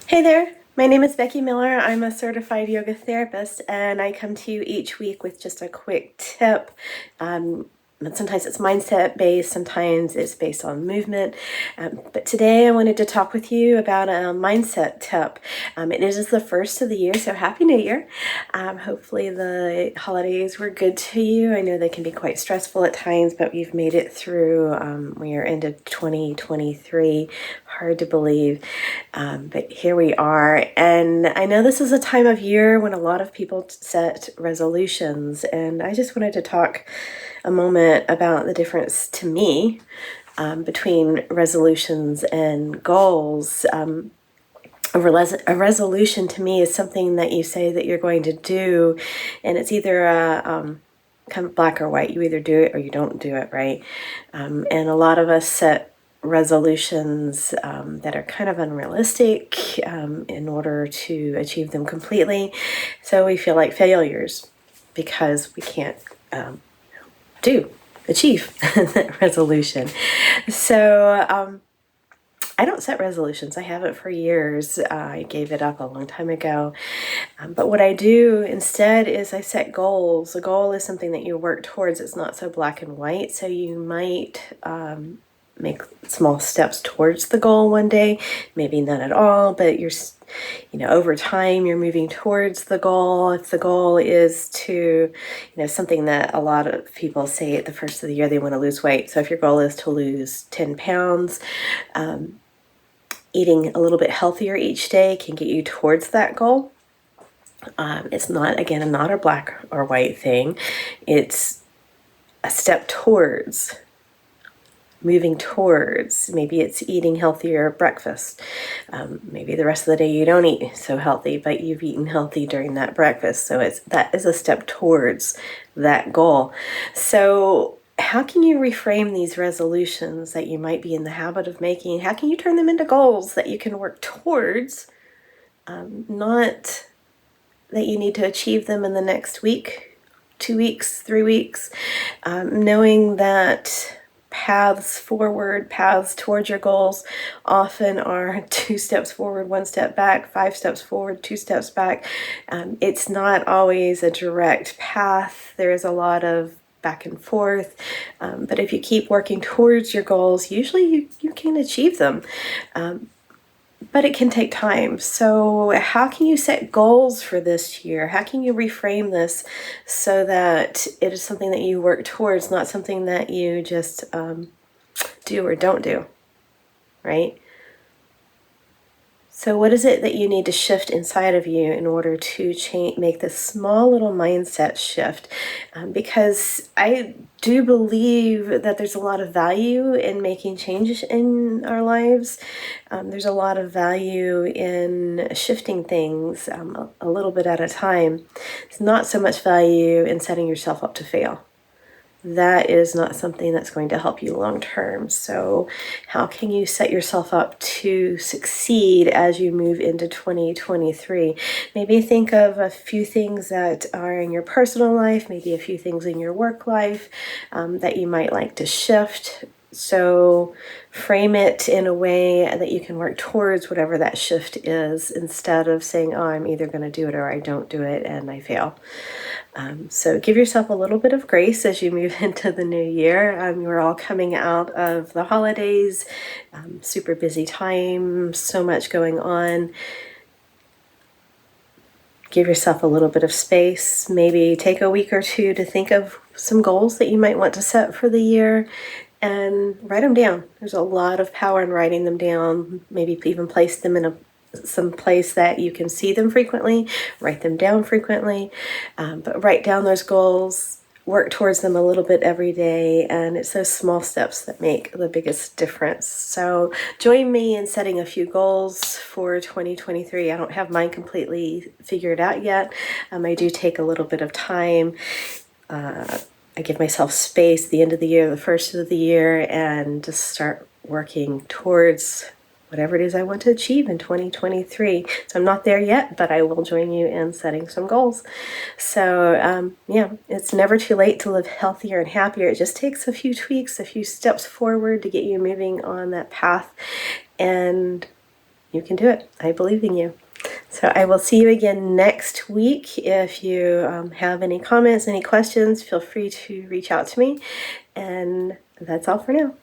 Hey there, my name is Becky Miller. I'm a certified yoga therapist, and I come to you each week with just a quick tip. Sometimes it's mindset based, sometimes it's based on movement. But today I wanted to talk with you about a mindset tip. It is the first of the year, so Happy New Year. Hopefully the holidays were good to you. I know they can be quite stressful at times, but we've made it through. We are into 2023. Hard to believe, but here we are. And I know this is a time of year when a lot of people set resolutions, and I just wanted to talk a moment about the difference to me between resolutions and goals. A resolution to me is something that you say that you're going to do, and it's either a kind of black or white. You either do it or you don't do it, right? And a lot of us set resolutions that are kind of unrealistic in order to achieve them completely. So we feel like failures because we can't achieve that resolution. So I don't set resolutions. I haven't for years. I gave it up a long time ago. But what I do instead is I set goals. A goal is something that you work towards. It's not so black and white. So you might make small steps towards the goal one day, maybe none at all, but over time you're moving towards the goal. If the goal is to, something that a lot of people say at the first of the year, they want to lose weight. So if your goal is to lose 10 pounds, eating a little bit healthier each day can get you towards that goal. It's not a black or white thing. It's a step towards moving towards. Maybe it's eating healthier breakfast. Maybe the rest of the day you don't eat so healthy, but you've eaten healthy during that breakfast. So that is a step towards that goal. So how can you reframe these resolutions that you might be in the habit of making? How can you turn them into goals that you can work towards? Not that you need to achieve them in the next week, 2 weeks, 3 weeks. Knowing that paths towards your goals often are 2 steps forward, 1 step back, 5 steps forward, 2 steps back. It's not always a direct path. There is a lot of back and forth. But if you keep working towards your goals, usually you can achieve them. But it can take time. So how can you set goals for this year? How can you reframe this so that it is something that you work towards, not something that you just do or don't do, right? So what is it that you need to shift inside of you in order to make this small little mindset shift? Because I do believe that there's a lot of value in making changes in our lives. There's a lot of value in shifting things a little bit at a time. It's not so much value in setting yourself up to fail. That is not something that's going to help you long term. So how can you set yourself up to succeed as you move into 2023? Maybe think of a few things that are in your personal life, maybe a few things in your work life that you might like to shift. So frame it in a way that you can work towards whatever that shift is, instead of saying, oh, I'm either going to do it or I don't do it and I fail. So give yourself a little bit of grace as you move into the new year. We're all coming out of the holidays, super busy time, so much going on. Give yourself a little bit of space. Maybe take a week or two to think of some goals that you might want to set for the year and write them down. There's a lot of power in writing them down. Maybe even place them in some place that you can see them frequently. Write them down frequently, but write down those goals, work towards them a little bit every day, and it's those small steps that make the biggest difference. So join me in setting a few goals for 2023. I don't have mine completely figured out yet. I do take a little bit of time. I give myself space at the end of the year, the first of the year, and just start working towards whatever it is I want to achieve in 2023. So I'm not there yet, but I will join you in setting some goals. So it's never too late to live healthier and happier. It just takes a few tweaks, a few steps forward to get you moving on that path. And You can do it. I believe in you. So I will see you again next week. If you have any comments, any questions, feel free to reach out to me. And that's all for now.